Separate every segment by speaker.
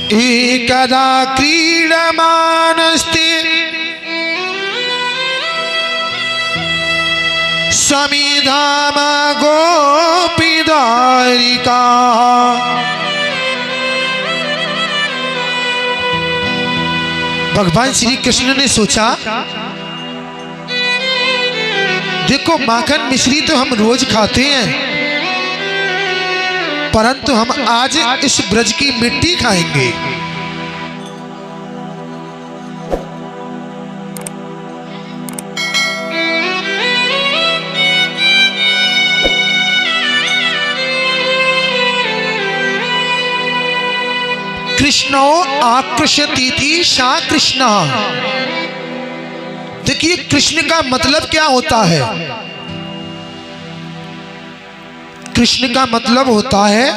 Speaker 1: एकदा क्रीडमानस्ते समिधाम गोपीदारिका। भगवान श्री कृष्ण ने सोचा, देखो माखन मिश्री तो हम रोज खाते हैं, परंतु हम आज इस ब्रज की मिट्टी खाएंगे। कृष्णो आकृष्यतीति सा कृष्ण। देखिए कृष्ण का मतलब क्या होता है। कृष्ण का मतलब होता है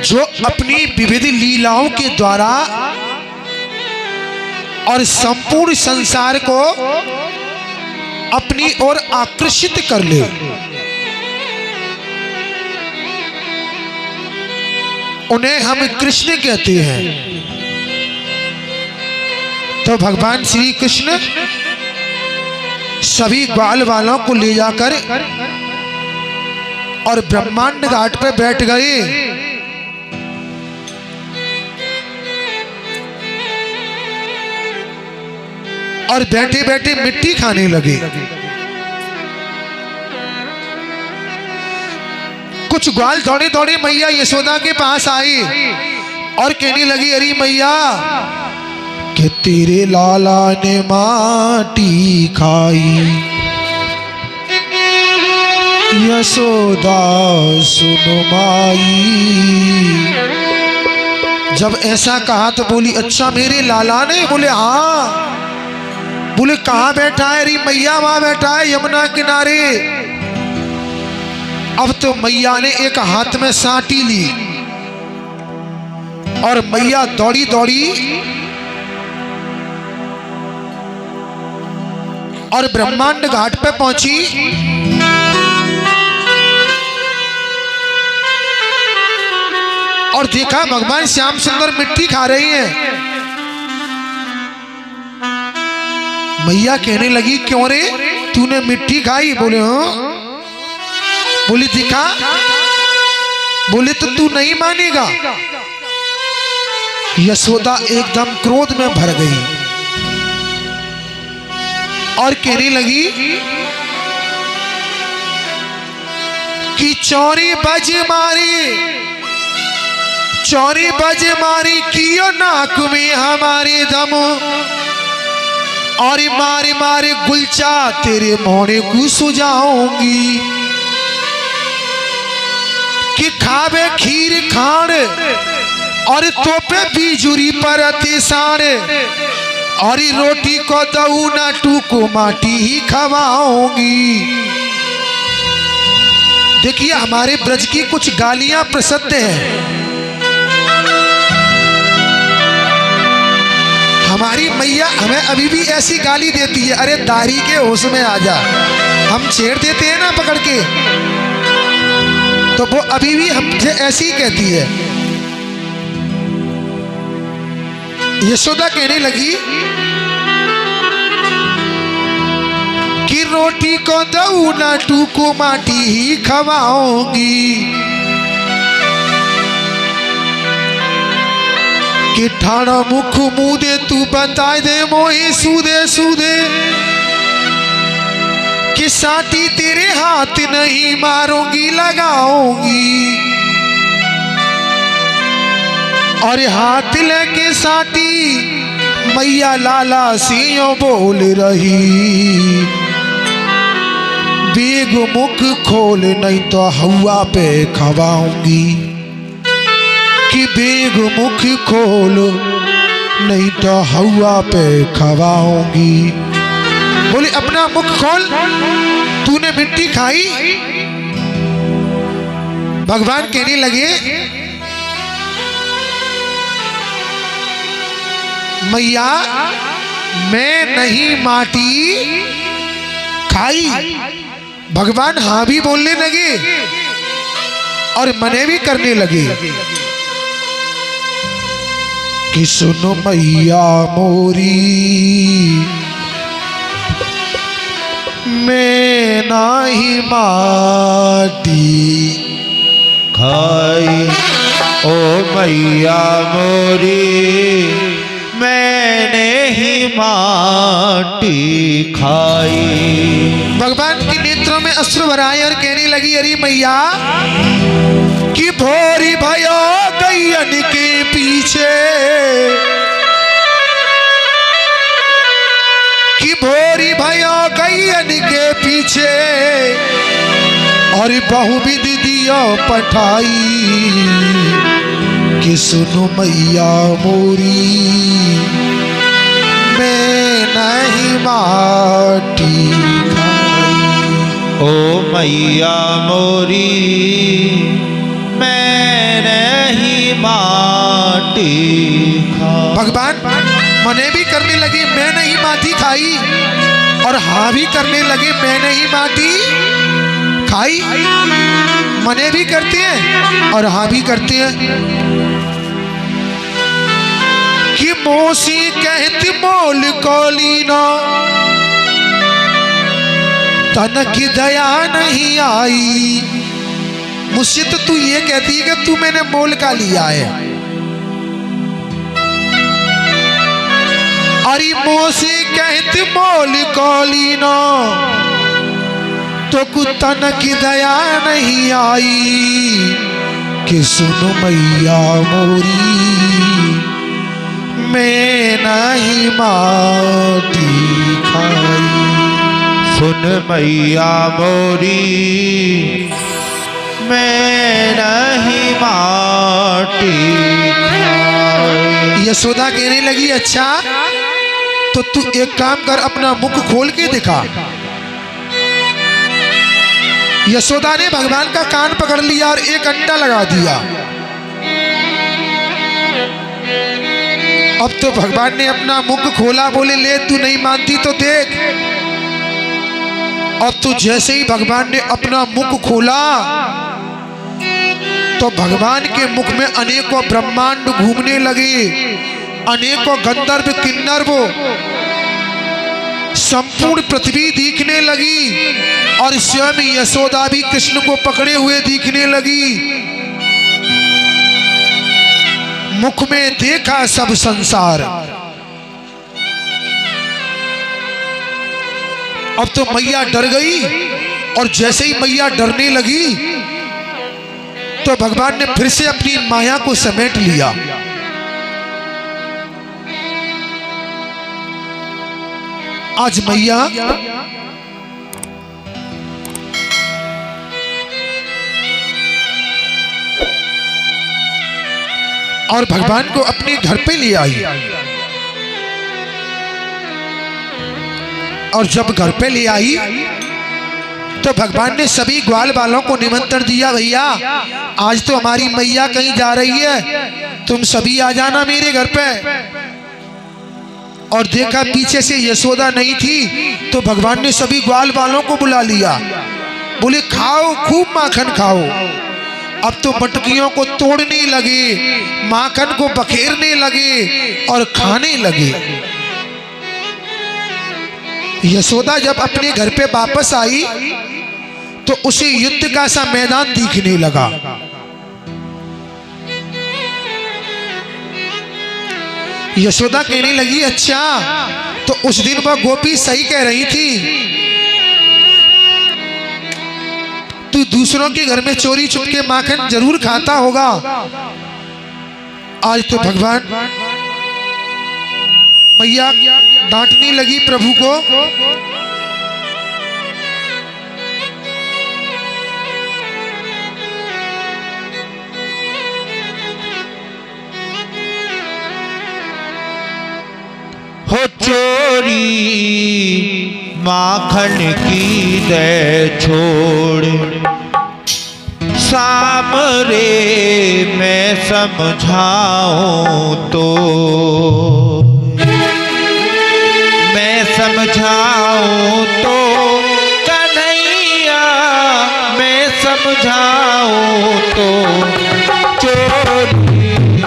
Speaker 1: जो अपनी विविध लीलाओं के द्वारा और संपूर्ण संसार को अपनी ओर आकर्षित कर ले। उन्हें हम कृष्ण कहते हैं। तो भगवान श्री कृष्ण सभी ग्वाल वालों को ले जाकर और ब्रह्मांड घाट पे बैठ गए और बैठे बैठे मिट्टी खाने लगे। कुछ ग्वाल दौड़े दौड़े मैया यशोदा के पास आई और कहने लगी, अरे मैया कि तेरे लाला ने माटी खाई, यशोदा सुनो माई। जब ऐसा कहा तो बोली, अच्छा मेरे लाला ने? बोले हाँ। बोले कहाँ बैठा है? अरे मैया वहां बैठा है यमुना किनारे। अब तो मैया ने एक हाथ में साटी ली और मैया दौड़ी दौड़ी और ब्रह्मांड घाट पे पहुंची। और देखा भगवान श्याम सुंदर मिट्टी खा रही हैं। मैया कहने लगी, क्यों रे तूने मिट्टी खाई? बोले हाँ। बोली दिखा? बोले तो तू नहीं मानेगा। यशोदा एकदम क्रोध में भर गई और कहने लगी कि चौरी बज मारी कियो नाक में हमारे दम, और मारे मारे गुलचा तेरे मोहने को सुझाऊंगी। कि खावे खीर खाण और तोपे बीजुरी पर अतिसाण, और रोटी को दऊ ना टूको माटी ही खवाऊंगी। देखिए हमारे ब्रज की कुछ गालियां प्रसिद्ध हैं। हमारी मैया हमें अभी भी ऐसी गाली देती है, अरे दारी के होश में आ जा। हम छेड़ देते हैं ना पकड़ के, तो वो अभी भी हमसे ऐसी कहती है। यशोदा कहने लगी कि रोटी को दऊ ना टूको माटी ही खवाऊंगी। कि ठाणा मुख मुँह दे तू बता दे मोही सूदे सूदे, कि साटी तेरे हाथ नहीं मारूंगी लगाऊंगी। और हाथ लेके साटी मैया लाला सियों बोल रही, बेग मुख खोल नहीं तो हवा पे खवाऊंगी। कि बेग मुख खोल नहीं तो हवा पे खवाऊंगी। बोले अपना मुख खोल, तूने मिट्टी खाई? भगवान कहने लगे, मैया मैं नहीं माटी खाई। भगवान हाँ भी बोलने लगे और मने भी करने लगे। कि सुनो मैया मोरी मैं नाही माटी
Speaker 2: खाई। ओ मैया मोरी मैंने ही माटी खाई।
Speaker 1: भगवान के नेत्रों में अश्रु भराए और कहने लगी, अरे मैया कि भोरी भयो गैयन के पीछे, कि भोरी भयो गैयन के पीछे और बहुविध दियो पठाई कि सुनो मैया मोरी मैं नहीं माटी खाई।
Speaker 2: ओ मैया मोरी मैंने ही माटी खाई।
Speaker 1: भगवान मने भी करने लगे मैं नहीं माटी खाई और हाँ भी करने लगे मैं नहीं माटी खाई। मने भी करते हैं और हाँ भी करते हैं कि मोसी कहती मोल कोलीना तन की दया नहीं आई। मुझसे तो तू ये कहती है कि तू मैंने मोल का लिया है, अरे मोसी कहती मोल कोलीना तो कुतन की दया नहीं आई कि सुनो मैया मोरी मैं नहीं माटी खाई।
Speaker 2: सुन मैया मोरी मैं नहीं माटी खाई।
Speaker 1: यशोदा कहने लगी, अच्छा तो तू एक काम कर, अपना मुख खोल के दिखा। यशोदा ने भगवान का कान पकड़ लिया और एक अंडा लगा दिया। अब तो भगवान ने अपना मुख खोला, बोले ले तू नहीं मानती तो देख। अब तो जैसे ही भगवान ने अपना मुख खोला तो भगवान के मुख में अनेकों ब्रह्मांड घूमने लगे, अनेकों गंधर्व किन्नर वो संपूर्ण पृथ्वी दिखने लगी और स्वयं यशोदा भी कृष्ण को पकड़े हुए दिखने लगी। मुख में देखा सब संसार। अब तो मैया डर गई और जैसे ही मैया डरने लगी तो भगवान ने फिर से अपनी माया को समेट लिया। आज मैया और भगवान को अपने घर पे ले आई और जब घर पे ले आई तो भगवान ने सभी ग्वाल वालों को निमंत्रण दिया, भैया आज तो हमारी मैया कहीं जा रही है, तुम सभी आ जाना मेरे घर पे। और देखा पीछे से यशोदा नहीं थी तो भगवान ने सभी ग्वाल वालों को बुला लिया, बोले खाओ खूब माखन खाओ। अब तो मटकियों को तोड़ने लगे, माखन को बखेरने लगे और खाने लगे। यशोदा जब अपने घर पे वापस आई तो उसे युद्ध का सा मैदान दिखने लगा। यशोदा कहने लगी, अच्छा तो उस दिन वह गोपी सही कह रही थी, तू दूसरों के घर में चोरी छुपके माखन जरूर खाता होगा। आज तो भगवान मैया डांटने लगी प्रभु को।
Speaker 2: हो चोरी माखन की दे छोड़, सामरे मैं समझाऊं तो, मैं समझाऊं तो कन्हैया, मैं समझाऊं तो चोरी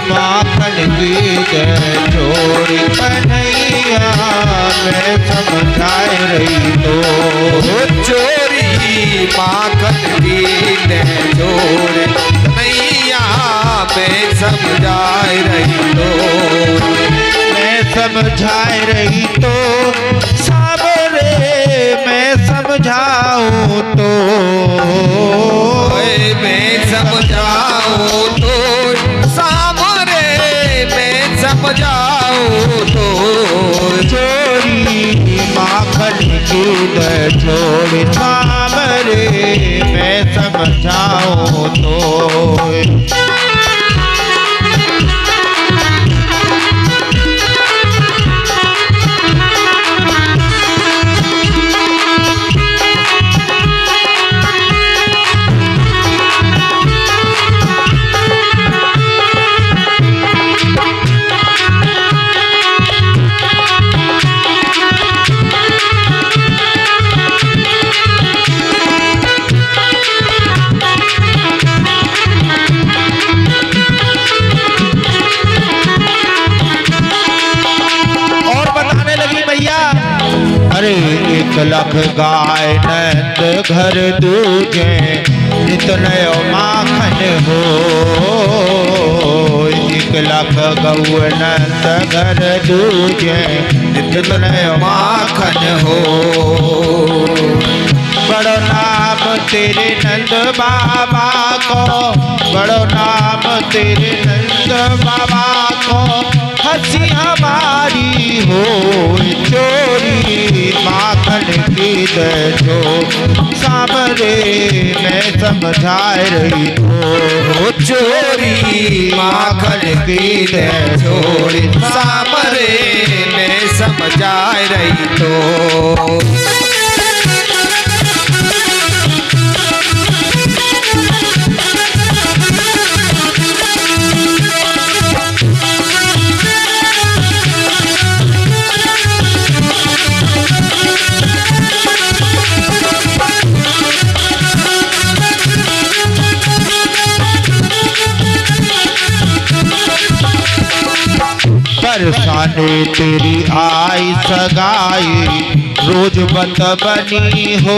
Speaker 2: माखन की दे
Speaker 3: समझाए रही तो,
Speaker 2: मैं समझाए रही तो सामरे मैं समझाऊं तो,
Speaker 3: ओए मैं समझाऊं तो सामने मैं समझाऊं तो,
Speaker 2: चोरी माखन की दर छोड़ सामरे मैं समझाऊं तो। अरे 1 लाख गाय नंद घर दूजे नित नयो माखन हो, 1 लाख गौ नंद घर दूजे नित नयो माखन हो। बड़ो नाम तेरे नंद बाबा को, बड़ो नाम तेरे नंद बाबा को, हंसी हमारी हो चोरी माखन की दो सामरे मैं समझाए रही तो,
Speaker 3: चोरी माखन की छोड़ी सामरे मैं समझाए रही तो।
Speaker 2: बरसाने तेरी आई सगाई रोज बत बनी हो,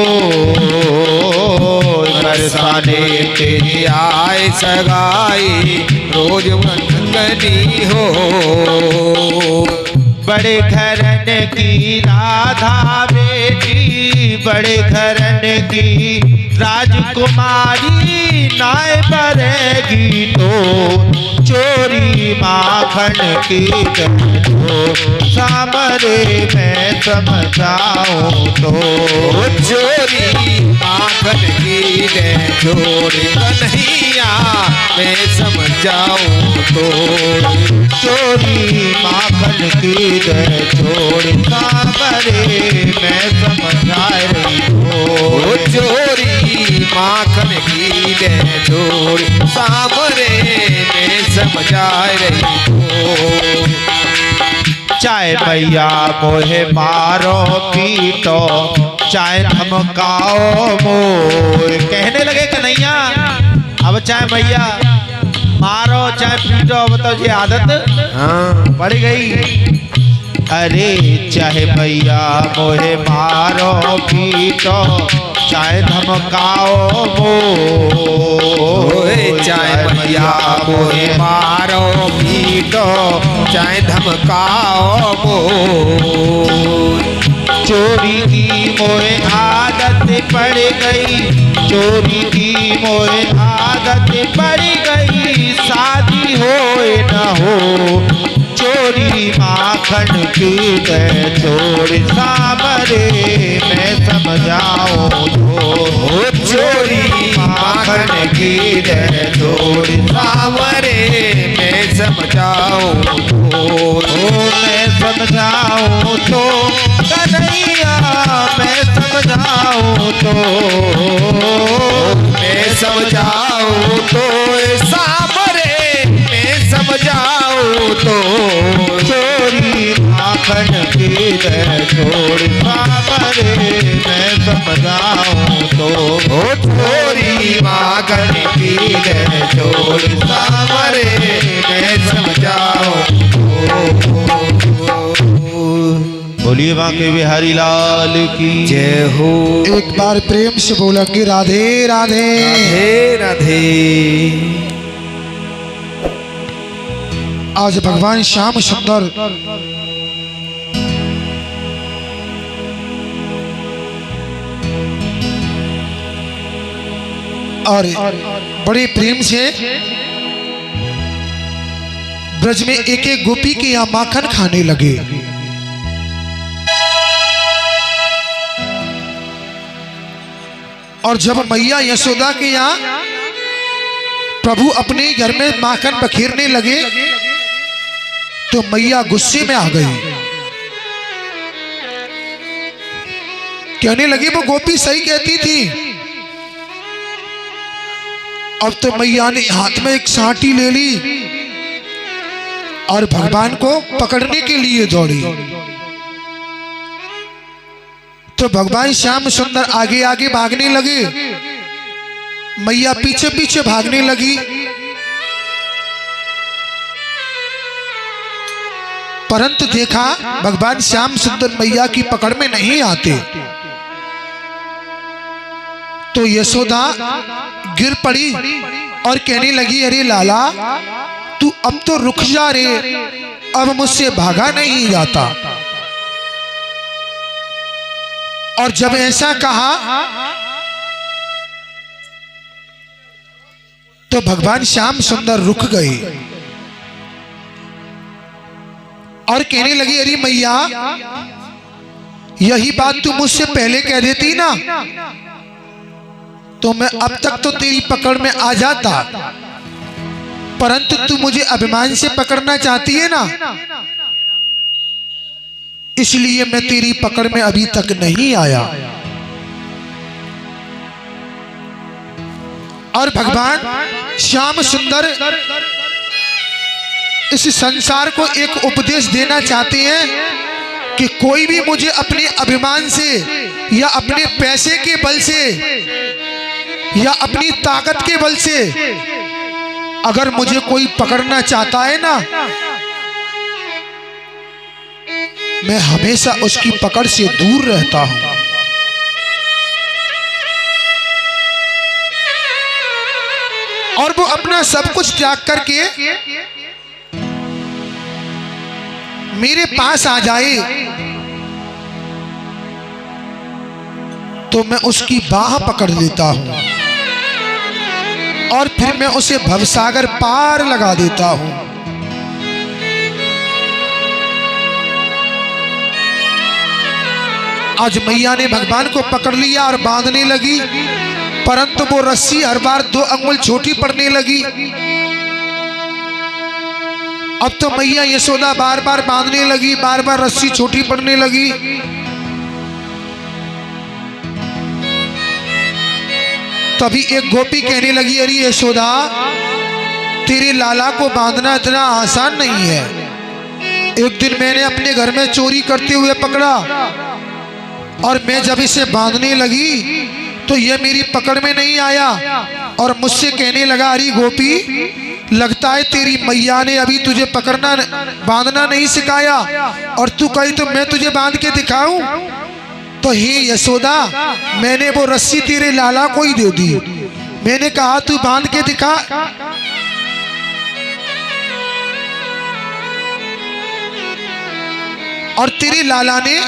Speaker 3: बरसाने तेरी आए सगाई रोज बनी हो।
Speaker 2: बड़े घरन की राधा बेटी, बड़े घरन की राजकुमारी नाय बरेगी तो, चोरी माखन की दो सामरे मैं समझाऊं तो,
Speaker 3: चोरी माखन की दे छोड़ी कन्हैया मैं समझाऊं तो,
Speaker 2: चोरी माखन की दे छोड़ सामरे मैं समझाए रही तो,
Speaker 3: चोरी माखन की दे छोड़ी सामरे मैं समझाए रही तो।
Speaker 2: चाहे मैया मोहे मारो पीटो, चाहे धमकाओ मोर, कहने लगे कन्हैया अब चाहे मैया मारो चाहे पीटो, बताओ ये आदत
Speaker 3: हाँ
Speaker 2: बढ़ गई। अरे चाहे मैया मोहे मारो पीटो, चाहे धमकाओ
Speaker 3: ओए चाहे मैया मोहे मारो पीटो, चाहे धमकाओ मोर।
Speaker 2: चोरी की मोहे आदत पड़ गई, चोरी की मोहे आदत पड़ गई, शादी होए न हो, चोरी माखन की दे छोड़ सामरे मैं समझाऊं तो,
Speaker 3: चोरी माखन की दे छोड़ सामरे मैं समझाऊं तो,
Speaker 2: मैं समझाऊं तो कन्हैया मैं समझाऊं तो,
Speaker 3: मैं समझाऊं तो सामरे मैं समझाऊं तो,
Speaker 2: चोरी माखन की दे छोड़ सामरे मैं समझाऊं तो,
Speaker 3: चोरी माखन की दे छोड़ सामरे मैं समझाऊं तो।
Speaker 2: बोलिए बांके बिहारी लाल की
Speaker 3: जय हो।
Speaker 1: एक बार प्रेम से बोलेंगे राधे राधे
Speaker 3: राधे राधे।
Speaker 1: आज भगवान श्याम सुंदर और बड़े प्रेम से ब्रज में एक एक गोपी के यहाँ माखन खाने लगे। और जब मैया यशोदा के यहाँ प्रभु अपने घर में माखन बखेरने लगे तो मैया गुस्से में आ गई। कहने लगी वो गोपी सही कहती थी। अब तो मैया ने हाथ में एक सांटी ले ली और भगवान को पकड़ने के लिए दौड़ी। तो भगवान श्याम सुंदर आगे आगे भागने लगे, मैया पीछे पीछे भागने लगी। परंतु देखा भगवान श्याम सुंदर मैया की पकड़ में नहीं आते। तो यशोदा गिर पड़ी और कहने लगी, अरे लाला तू अब तो रुक जा रे, अब मुझसे भागा नहीं जाता। और जब ऐसा कहा तो भगवान श्याम सुंदर रुक गए और कहने लगी, अरे मैया यही बात तू मुझसे पहले कह देती ना तो मैं अब तक तो तेरी पकड़ में आ जाता, परंतु तू मुझे अभिमान से पकड़ना चाहती है ना, इसलिए मैं तेरी पकड़ में अभी तक नहीं आया। और भगवान श्याम सुंदर इस संसार को एक उपदेश देना चाहते हैं कि कोई भी मुझे अपने अभिमान से या अपने पैसे के बल से या अपनी ताकत के बल से अगर मुझे कोई पकड़ना चाहता है ना, मैं हमेशा उसकी पकड़ से दूर रहता हूं। और वो अपना सब कुछ त्याग करके मेरे पास आ जाए तो मैं उसकी बाह पकड़ लेता हूं और फिर मैं उसे भवसागर पार लगा देता हूं। आज मैया ने भगवान को पकड़ लिया और बांधने लगी, परंतु वो रस्सी हर बार 2 अंगुल छोटी पड़ने लगी। अब तो मैया यशोदा बार बार बांधने लगी, बार बार रस्सी छोटी पड़ने लगी। तभी एक गोपी कहने लगी, अरे यशोदा तेरे लाला को बांधना इतना आसान नहीं है। एक दिन मैंने अपने घर में चोरी करते हुए पकड़ा और मैं जब इसे बांधने लगी तो यह मेरी पकड़ में नहीं आया और मुझसे कहने लगा, अरे गोपी लगता है तेरी मैया ने अभी तुझे पकड़ना बांधना नहीं सिखाया और तू कही तो मैं तुझे बांध के दिखाऊं। तो हे यशोदा मैंने वो रस्सी तेरे लाला को ही दे दी, मैंने कहा तू बांध के दिखा। और तेरे लाला ने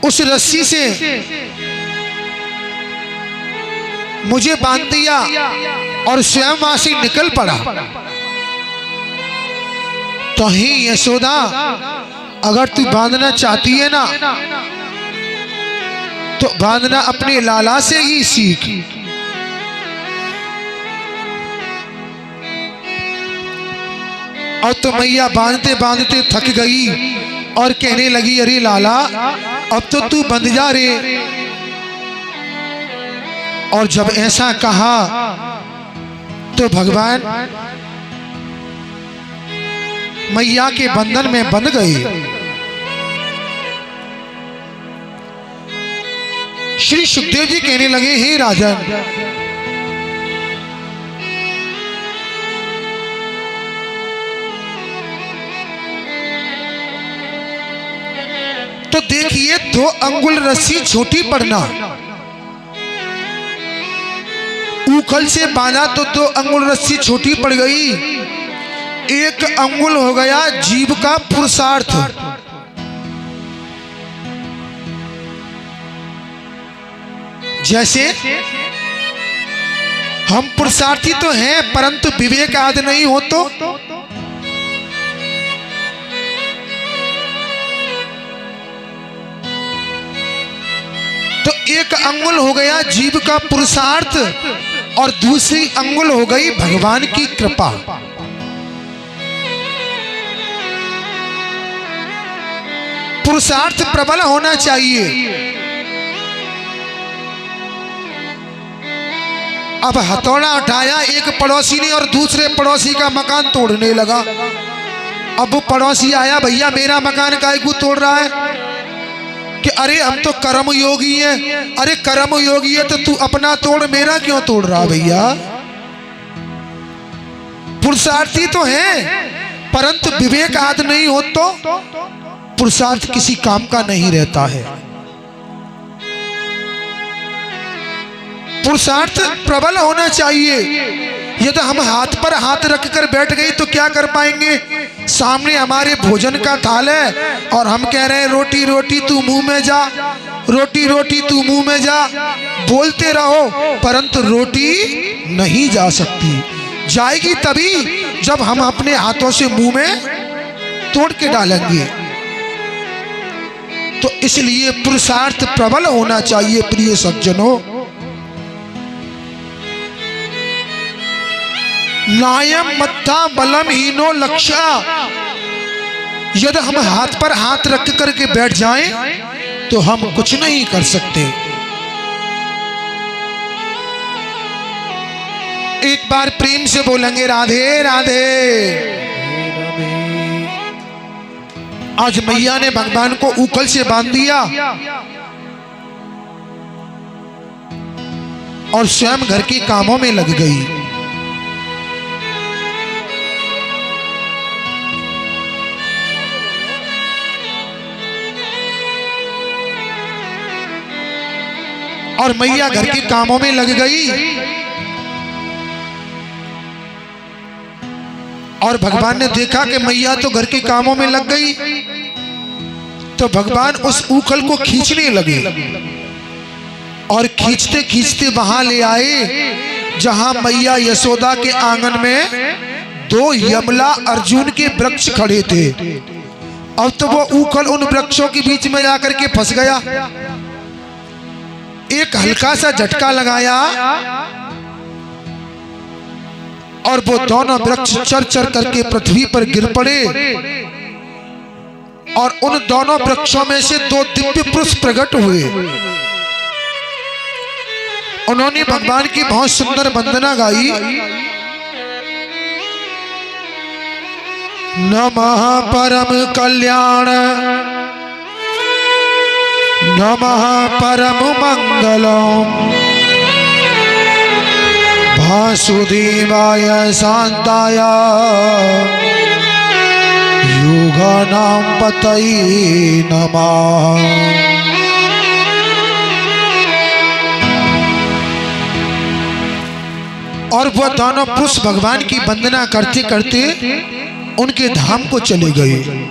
Speaker 1: उस रस्सी से मुझे बांध दिया और स्वयं वहां से निकल पड़ा। तो ही यशोदा अगर तू बांधना चाहती है ना तो बांधना अपने लाला से ही सीख। और तो मैया बांधते बांधते थक गई और कहने लगी, अरे लाला अब तो तू बंध जा रे। और जब ऐसा कहा तो भगवान मैया के बंधन में बंध गए। श्री सुखदेव जी कहने लगे, हे राजन तो देखिए 2 अंगुल रस्सी छोटी पड़ना, उखल से बांधा तो 2 अंगुल रस्सी छोटी पड़ गई एक अंगुल हो गया जीव का पुरुषार्थ। जैसे हम पुरुषार्थी तो हैं परंतु विवेक आदि नहीं हो तो एक अंगुल हो गया जीव का पुरुषार्थ और दूसरी अंगुल हो गई भगवान की कृपा। पुरुषार्थ प्रबल होना चाहिए। अब हथौड़ा उठाया एक पड़ोसी ने और दूसरे पड़ोसी का मकान तोड़ने लगा। अब वो पड़ोसी आया, भैया मेरा मकान काहे को तोड़ रहा है? कि अरे हम तो कर्म योगी हैं। अरे कर्म योगी है तो तू अपना तोड़, मेरा क्यों तोड़ रहा भैया? पुरुषार्थी तो है परंतु विवेक आदि नहीं हो तो पुरुषार्थ किसी काम का नहीं रहता है। पुरुषार्थ प्रबल होना चाहिए। यदि हम हाथ पर हाथ रखकर बैठ गए तो क्या कर पाएंगे? सामने हमारे भोजन का थाल है और हम कह रहे हैं रोटी रोटी तू मुंह में जा, रोटी रोटी तू मुंह में जा। बोलते रहो परंतु रोटी नहीं जा सकती। जाएगी तभी जब हम अपने हाथों से मुंह में तोड़ के डालेंगे। तो इसलिए पुरुषार्थ प्रबल होना चाहिए प्रिय सज्जनों। नायम मत्था बलम हीनो लक्ष्य। यदि हम हाथ पर हाथ रख करके बैठ जाएं तो हम कुछ नहीं कर सकते। एक बार प्रेम से बोलेंगे राधे राधे। आज मैया ने भगवान को ऊखल से बांध दिया और स्वयं घर के कामों में लग गई। और मैया घर के कामों में लग गई और भगवान ने देखा कि मैया तो घर के कामों में लग गई तो भगवान उस ऊखल को खींचने लगे और खींचते खींचते वहां ले आए जहां मैया यशोदा के आंगन में दो यमला अर्जुन के वृक्ष खड़े थे। अब तो वो ऊखल उन वृक्षों के बीच में जाकर के फंस गया। एक हल्का सा झटका लगाया और वो दोनों वृक्ष चर चर करके पृथ्वी पर गिर पड़े और उन दोनों वृक्षों में से दो दिव्य पुरुष प्रकट हुए। उन्होंने भगवान की बहुत सुंदर वंदना गाई। नमः परम कल्याण नमः परम मंगलम वासुदेवाय शांताय युगानां पतये नमः। और वह दोनों पुरुष भगवान की वंदना करते करते उनके धाम को चले गए।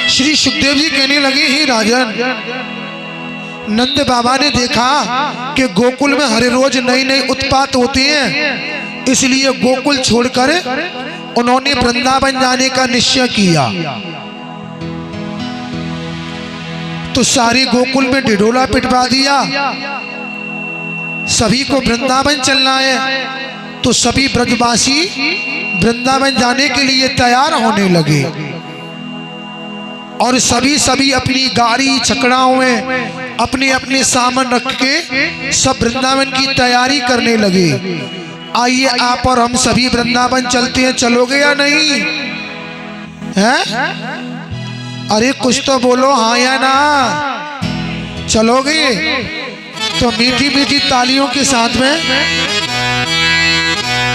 Speaker 1: श्री सुखदेव जी कहने लगे, ही राजन, नंद बाबा ने देखा कि गोकुल में हर रोज नई नई उत्पात होते हैं, इसलिए गोकुल छोड़कर उन्होंने वृंदावन जाने का निश्चय किया। तो सारे गोकुल में ढिढोला पिटवा दिया, सभी को वृंदावन चलना है। तो सभी ब्रजवासी वृंदावन जाने के लिए तैयार होने लगे और सभी अपनी गाड़ी छकड़ाओं में अपने अपने सामान रख के सब वृंदावन की तैयारी करने लगे। आइए आप और हम सभी वृंदावन चलते हैं, चलोगे या नहीं? हैं? अरे कुछ तो बोलो हाँ या ना। चलोगे? तो मीठी मीठी तालियों के साथ में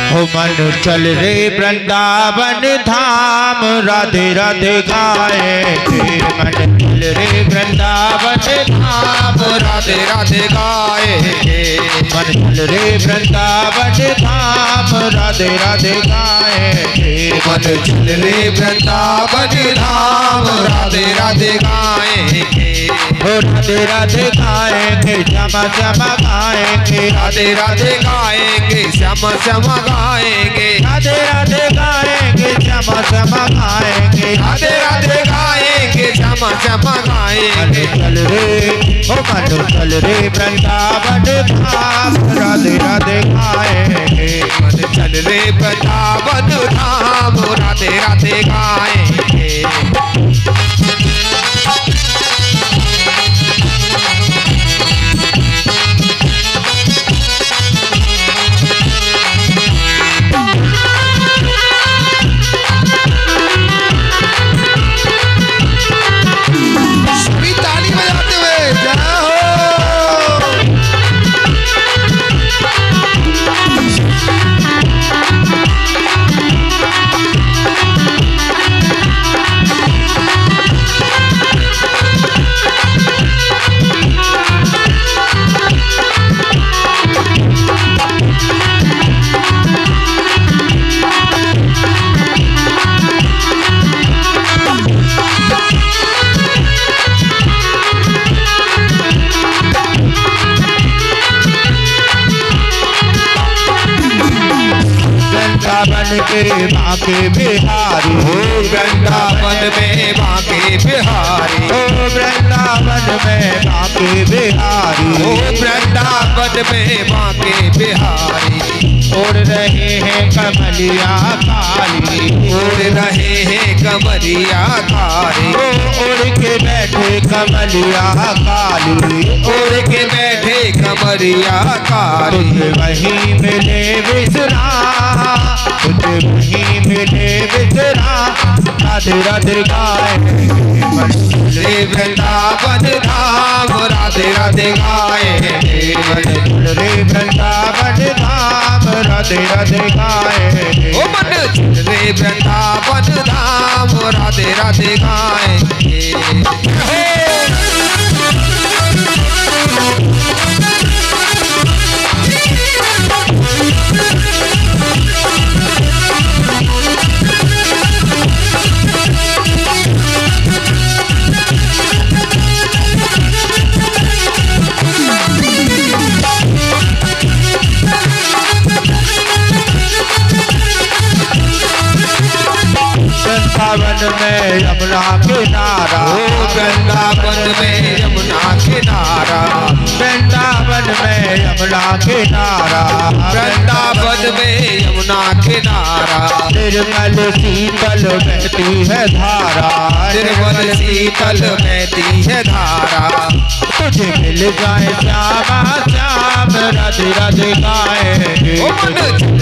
Speaker 2: हो मन चल रे वृंदावन धाम, राधे राधे गाए फिर मन चल रे वृंदावन धाम
Speaker 3: राधे राधे गाएंगे
Speaker 2: मन चल रे वृंदावन धाम राधे राधे गाएंगे
Speaker 3: मन चल रे वृंदावन धाम राधे राधे गाएंगे
Speaker 2: हो राधे राधे गाएंगे श्यामा श्यामा गाएंगे
Speaker 3: राधे राधे गाएंगे श्यामा श्यामा गाएंगे
Speaker 2: राधे राधे गाएंगे श्यामा श्यामा गाएंगे
Speaker 3: राधे राधे गाएंगे श्यामा श्यामा गाएंगे
Speaker 2: चल रे ओ मन चल रे वृंदावन धाम राधे राधे गाएंगे
Speaker 3: मन चल रे वृंदावन धाम राधे राधे गाएंगे
Speaker 2: वृंदावन के बाके बिहारी
Speaker 3: हो वृंदावन में बाके बिहारी
Speaker 2: ओ वृंदावन में बाके बिहारी
Speaker 3: हो वृंदावन में बाके बिहारी
Speaker 2: उड़ रहे हैं कमलिया काली
Speaker 3: उड़ रहे हैं कमरिया कारी
Speaker 2: ओ उड़ के बैठे कमलिया काली
Speaker 3: उड़ के बैठे कमरिया कारी
Speaker 2: तुझे वहीं मिले विश्राम तुझे वहीं मिले विश्राम राधे राधे गाएंगे
Speaker 3: रे वृंदावन धाम राधे राधे गाएंगे
Speaker 2: रे वृंदावन धाम राधे राधे गाएंगे
Speaker 3: ओ मन रे वृंदावन धाम राधे राधे गाएंगे
Speaker 2: वृंदावन में यमुना किनारा
Speaker 3: वृंदावन में यमुना किनारा
Speaker 2: वृंदावन में यमुना किनारा
Speaker 3: वृंदावन में यमुना किनारा
Speaker 2: निर्मल शीतल बहती है धारा
Speaker 3: निर्मल शीतल बहती है धारा
Speaker 2: तुझे मिल जाए श्यामा श्याम राधे राधे गाएंगे
Speaker 3: ओ मन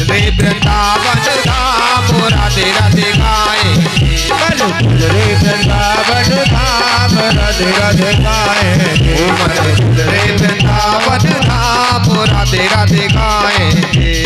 Speaker 3: रे वृंदावन धाम राधे राधे गाएंगे
Speaker 2: मन रे वृंदावन धाम राधे राधे गाएंगे
Speaker 3: ओ मन रे वृंदावन धाम राधे राधे गाएंगे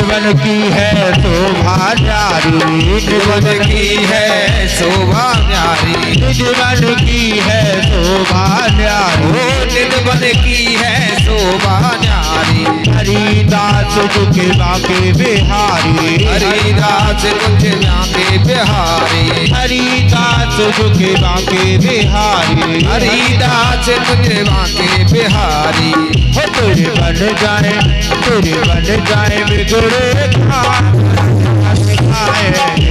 Speaker 2: निर्वन की है शोभा न्यारी
Speaker 3: निर्वन की है शोभा न्यारी
Speaker 2: निर्वन की है शोभा न्यारी
Speaker 3: ओ निर्वन की है शोभा न्यारी
Speaker 2: हरिदास झुके बाके बिहारी
Speaker 3: हरिदास झुके बाके बिहारी
Speaker 2: हरिदास झुके बाके बिहारी
Speaker 3: हरिदास झुके बाके बिहारी
Speaker 2: हो तेरे बन जाए बिगड़े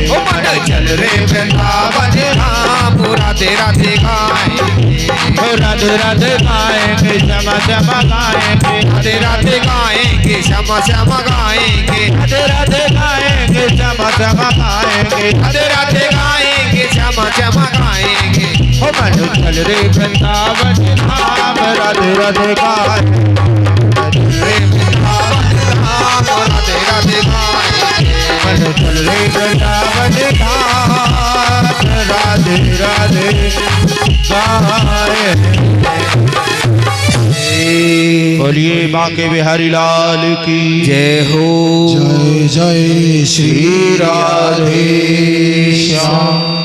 Speaker 3: ओ मन चल रे वृंदावन धाम राधे राधे गाएंगे
Speaker 2: हो राधे राधे गाएंगे श्यामा श्यामा गाएंगे
Speaker 3: राधे राधे गाएंगे श्यामा श्यामा गाएंगे
Speaker 2: राधे राधे गाएंगे श्यामा श्यामा गाएंगे
Speaker 3: राधे राधे गाएंगे श्यामा श्यामा गाएंगे
Speaker 2: हो मन चल रे वृंदावन धाम राधे राधे गाए
Speaker 3: रे वृंदावन धाम राधे राधे गाएंगे
Speaker 2: मन चल रे वृंदावन धाम राधे राधे गाए बोलिए बांके बिहारी लाल की
Speaker 3: जय हो
Speaker 1: जय जय श्री
Speaker 2: राधे श्याम।